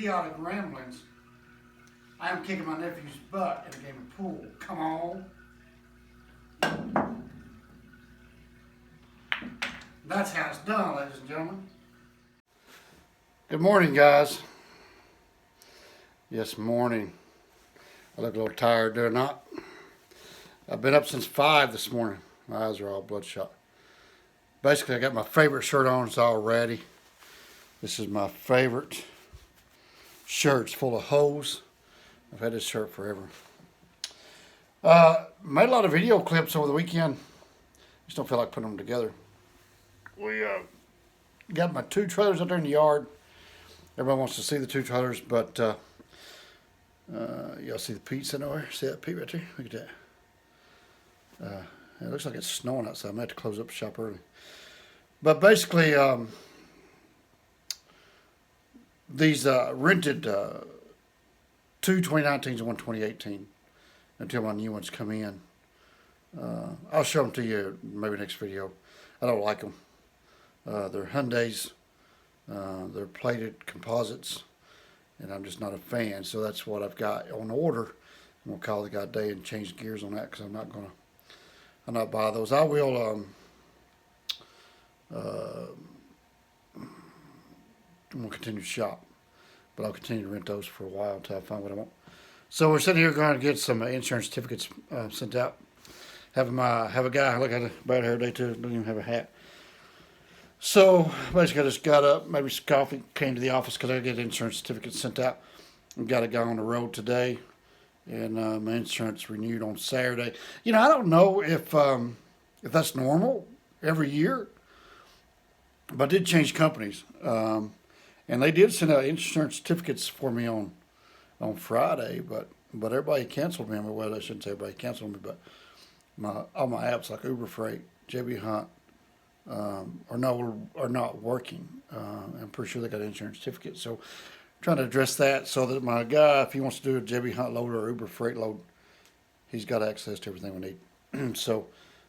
idiotic ramblings. I am kicking my nephew's butt in a game of pool. Come on. That's how it's done, ladies and gentlemen. Good morning, guys. Yes, morning. I look a little tired, do I not? I've been up since 5 this morning. My eyes are all bloodshot. Basically, I got my favorite shirt on. It's all ready. This is my favorite shirt. It's full of holes. I've had this shirt forever. Made a lot of video clips over the weekend. Just don't feel like putting them together. We got my 2 trailers out there in the yard. Everybody wants to see the 2 trailers, but y'all see the peat sitting over there? See that peat right there? Look at that. It looks like it's snowing outside. I might have to close up the shop early. But basically, these rented 2 2019s and 1 2018 until my new ones come in. I'll show them to you maybe next video. I don't like them. They're Hyundais. They're plated composites, and I'm just not a fan. So that's what I've got on order. I'm gonna call the guy today and change gears on that because I'm not buy those. I will. I'm gonna continue to shop, but I'll continue to rent those for a while until I find what I want. So we're sitting here going to get some insurance certificates sent out. Have a guy look at it about hair day too. Don't even have a hat. So basically, I just got up, maybe some coffee, came to the office because I get insurance certificates sent out. And got a guy on the road today, and my insurance renewed on Saturday. You know, I don't know if that's normal every year, but I did change companies, and they did send out insurance certificates for me on Friday, but everybody canceled me. Well, I shouldn't say everybody canceled me, but all my apps like Uber Freight, JB Hunt, are not working. I'm pretty sure they got insurance certificates. So trying to address that so that my guy, if he wants to do a JB Hunt load or Uber Freight load, he's got access to everything we need. So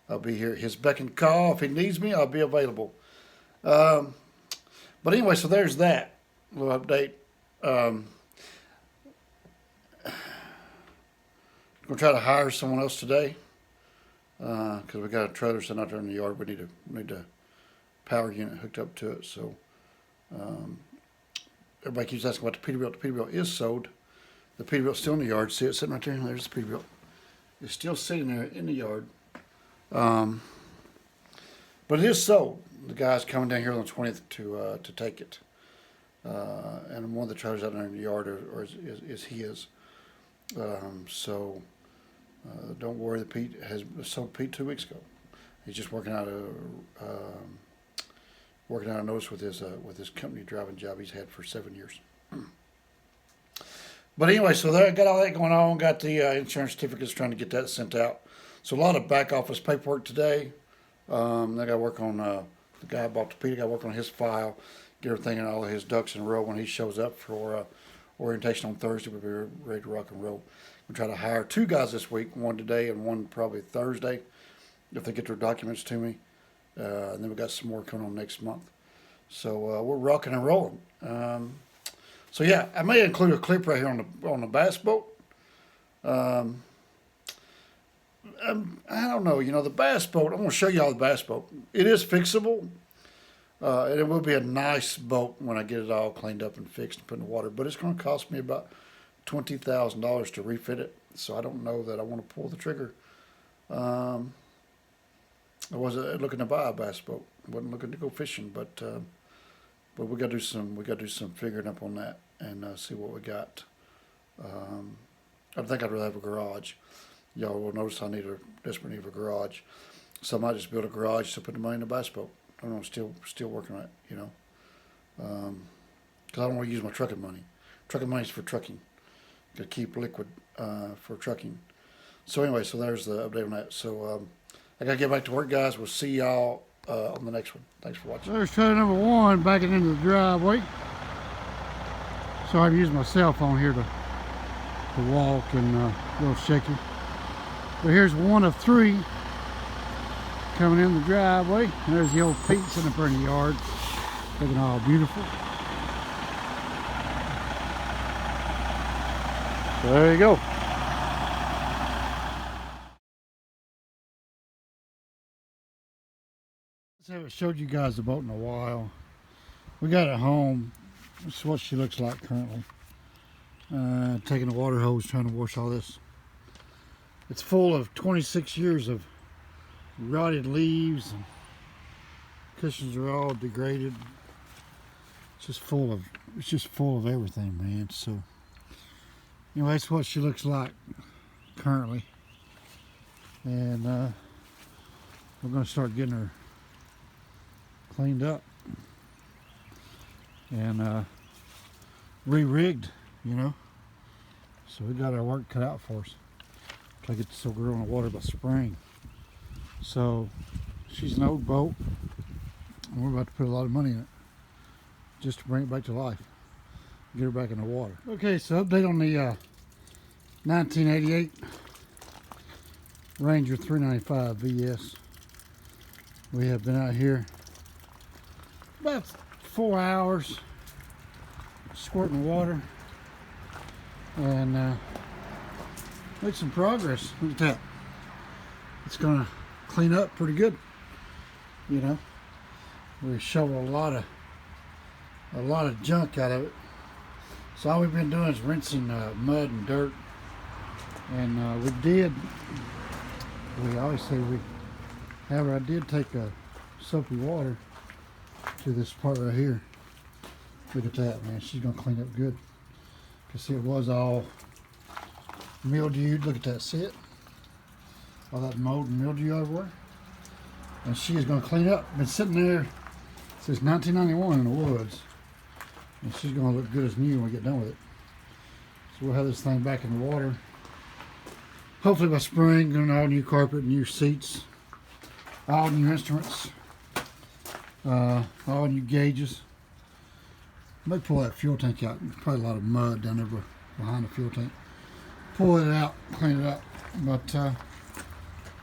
I'll be here. His beck and call. If he needs me, I'll be available. But anyway, so there's that little update. I'm gonna try to hire someone else today because we got a trailer sitting out there in the yard. We need a power unit hooked up to it. So everybody keeps asking about the Peterbilt. The Peterbilt is sold. The Peterbilt's still in the yard. See it sitting right there? There's the Peterbilt. It's still sitting there in the yard. But it is sold. The guy's coming down here on the 20th to take it. And one of the trailers out there in the yard is his. So don't worry. The Pete has sold Pete 2 weeks ago. He's just working out a notice with his company driving job he's had for 7 years. But anyway, so there, got all that going on. Got the insurance certificates, trying to get that sent out. So a lot of back office paperwork today. I got to work on the guy bought the Peter. Got to work on his file, get everything and all of his ducks in a row when he shows up for orientation on Thursday. We'll be ready to rock and roll. We'll try to hire 2 guys this week, one today and one probably Thursday, if they get their documents to me. And then we got some more coming on next month. So we're rocking and rolling. So yeah, I may include a clip right here on the bass boat. I don't know. You know, the bass boat. I'm going to show y'all the bass boat. It is fixable. And it will be a nice boat when I get it all cleaned up and fixed and put in the water. But it's going to cost me about $20,000 to refit it. So I don't know that I want to pull the trigger. I wasn't looking to buy a bass boat. I wasn't looking to go fishing, but we got to do some figuring up on that and see what we got. I think I'd rather have a garage. Y'all will notice I desperately need a garage. So I might just build a garage to put the money in the bass boat. I don't know, still working on it, you know. Because I don't want to use my trucking money. Trucking money's for trucking. Got to keep liquid for trucking. So anyway, so there's the update on that. So I got to get back to work, guys. We'll see y'all on the next one. Thanks for watching. There's trailer number 1 backing into the driveway. Sorry, I'm using my cell phone here to walk and a little shaky. But here's one of 3 coming in the driveway. And there's the old Pete sitting up there in the yard, looking all beautiful. There you go. I haven't showed you guys the boat in a while. We got it home. This is what she looks like currently. Taking a water hose, trying to wash all this. It's full of 26 years of rotted leaves, and cushions are all degraded. It's just full of everything, man. So anyway, that's what she looks like currently, and we're going to start getting her cleaned up and re-rigged, you know. So we got our work cut out for us. Try to get this old girl in the water by spring. So she's an old boat, and we're about to put a lot of money in it just to bring it back to life, get her back in the water. Okay, so update on the 1988 Ranger 395 VS. We have been out here about 4 hours squirting water and made some progress. Look at that. It's gonna clean up pretty good, you know. We shoveled a lot of junk out of it. So all we've been doing is rinsing mud and dirt, and we always say however, I did take a soapy water to this part right here. Look at that, man. She's gonna clean up good. You see, it was all mildewed. Look at that. See it? All that mold and mildew everywhere. And she is gonna clean up. Been sitting there since 1991 in the woods, and she's gonna look good as new when we get done with it. So we'll have this thing back in the water. Hopefully by spring, getting all new carpet, new seats, all new instruments, all new gauges. Might pull that fuel tank out. There's probably a lot of mud down there behind the fuel tank. Pull it out, clean it up. But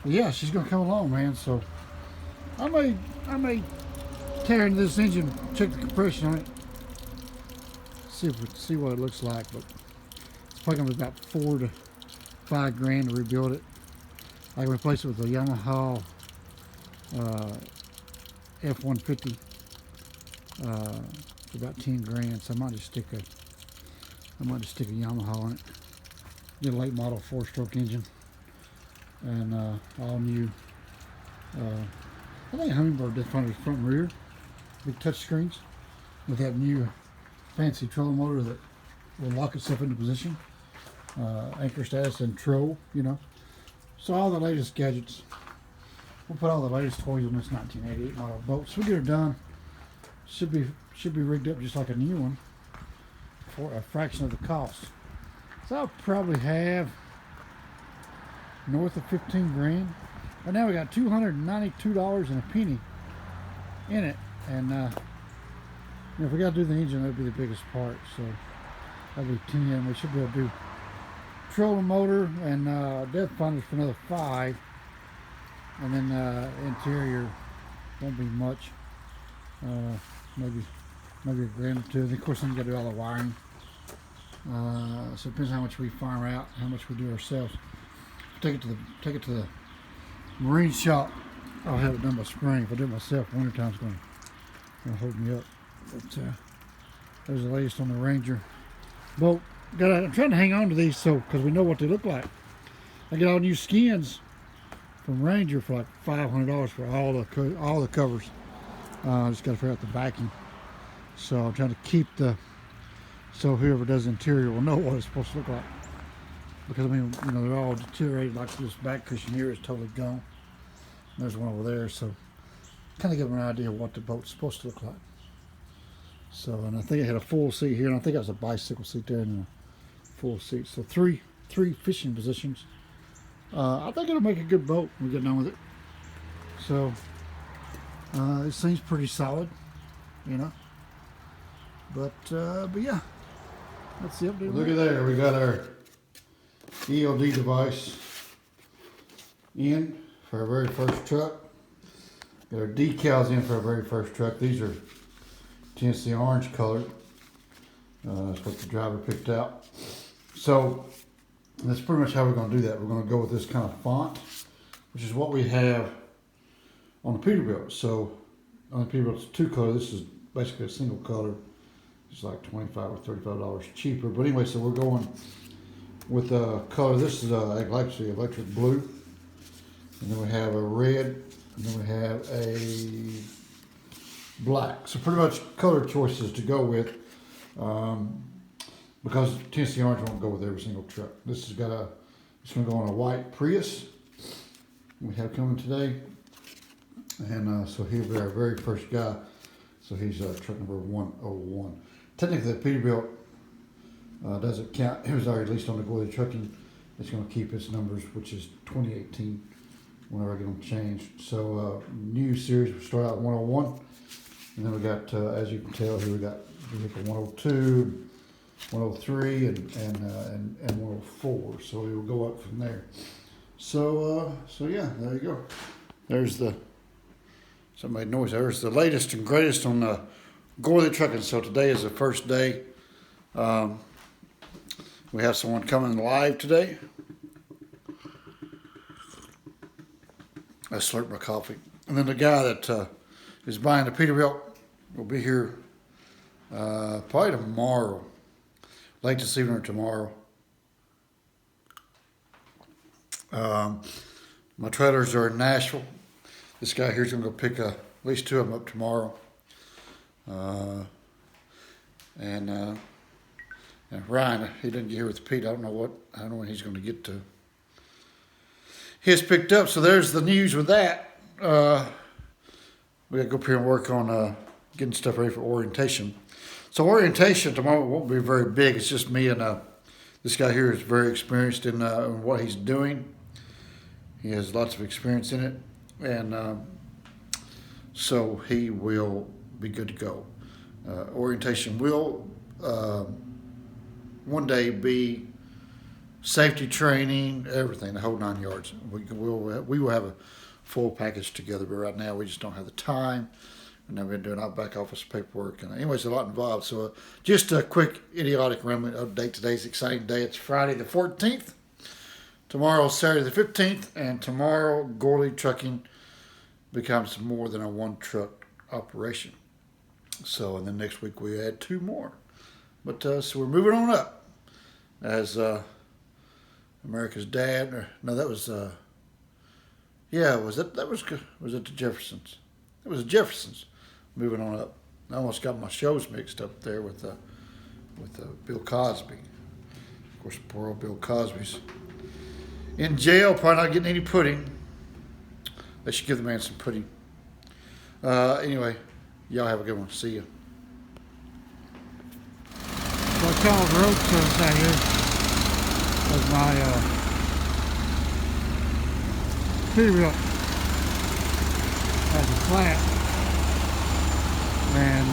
yeah, she's gonna come along, man. So I may tear into this engine, check the compression on it, see what it looks like. But it's probably gonna be about $4 to $5 grand to rebuild it. I can replace it with a Yamaha F-150 for about 10 grand. So I might just stick a Yamaha on it. Get a late model 4-stroke engine and all new. I think Humminbird did front and rear, big touch screens with that new fancy trolling motor that will lock itself into position, anchor status and troll, you know. So all the latest gadgets. We'll put all the latest toys on this 1988 model boat. So we get her done. Should be rigged up just like a new one for a fraction of the cost. So I'll probably have north of 15 grand. But now we got $292 and a penny in it, and you know, if we got to do the engine, that'd be the biggest part. So that'll be 10. We should be able to do trolling motor and depth finders for another 5, and then interior won't be much. Maybe a grand or two. And of course, then you got to do all the wiring. So it depends how much we farm out, how much we do ourselves. Take it to the marine shop. I'll have it done by spring. If I do it myself, wintertime's going to hold me up. But there's the latest on the Ranger boat. I'm trying to hang on to these because we know what they look like. I get all new skins from Ranger for like $500 for all the covers. I just got to figure out the backing. So I'm trying to keep so whoever does interior will know what it's supposed to look like. Because I mean, you know, they're all deteriorated. Like this back cushion here is totally gone. There's one over there, so kind of give them an idea of what the boat's supposed to look like. So, and I think I had a full seat here, and I think that was a bicycle seat there, and a full seat. So three fishing positions. I think it'll make a good boat when we get done with it. So it seems pretty solid, you know. But yeah, that's the update. Look at there, we got our ELD device in for our very first truck. Got our decals in for our very first truck. These are Tennessee orange colored. That's what the driver picked out. So And that's pretty much how we're going to do that. We're going to go with this kind of font, which is what we have on the Peterbilt. So on the Peterbilt, it's 2-color. This is basically a single color. It's like $25 or $35 cheaper. But anyway, so we're going with a color. This is actually electric blue. And then we have a red. And then we have a black. So pretty much color choices to go with. Because Tennessee Orange won't go with every single truck. This has got it's going to go on a white Prius we have coming today. And so he'll be our very first guy. So he's truck number 101. Technically, the Peterbilt doesn't count. It was already released on the Goily Trucking. It's going to keep its numbers, which is 2018, whenever I get them changed. So new series, we start out 101. And then we got, as you can tell here, we got vehicle 102, 103, and 104. So we will go up from there. So yeah, there you go. There's the, somebody made noise. There's the latest and greatest on the Goily Trucking. So today is the first day. We have someone coming live today. I slurped my coffee. And then the guy that is buying the Peterbilt will be here probably tomorrow. Late this evening or tomorrow. My trailers are in Nashville. This guy here is going to go pick at least 2 of them up tomorrow. And Ryan, he didn't get here with Pete. I don't know when he's going to get to his picked up. So there's the news with that. We got to go up here and work on getting stuff ready for orientation. So orientation tomorrow won't be very big. It's just me and this guy here is very experienced in what he's doing. He has lots of experience in it, and so he will be good to go. Orientation will one day be safety training, everything, the whole 9 yards. We will have a full package together, but right now we just don't have the time. And then we've been doing our back office paperwork. And anyways, a lot involved. So just a quick idiotic rambling update. Today's an exciting day. It's Friday the 14th. Tomorrow's Saturday the 15th. And tomorrow, Goily Trucking becomes more than a one-truck operation. So, and then next week we add 2 more. But so we're moving on up as America's Dad. Or, no, that was was it the Jeffersons? It was the Jeffersons. Moving on up. I almost got my shows mixed up there with Bill Cosby. Of course, poor old Bill Cosby's in jail, probably not getting any pudding. They should give the man some pudding. Anyway, y'all have a good one. See you. So I called the road service out here because my Peterbilt has a flat. And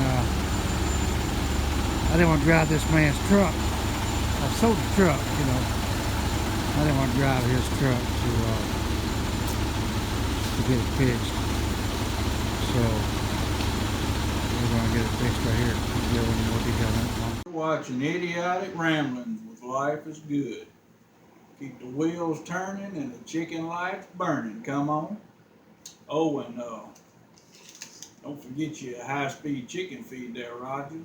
I didn't want to drive this man's truck. I sold the truck, you know. I didn't want to drive his truck to get it fixed. So we're going to get it fixed right here. Get a little more detail on it. Watching idiotic ramblings with Life is Good. Keep the wheels turning and the chicken lights burning. Come on. Oh, and don't forget your high-speed chicken feed there, Roger.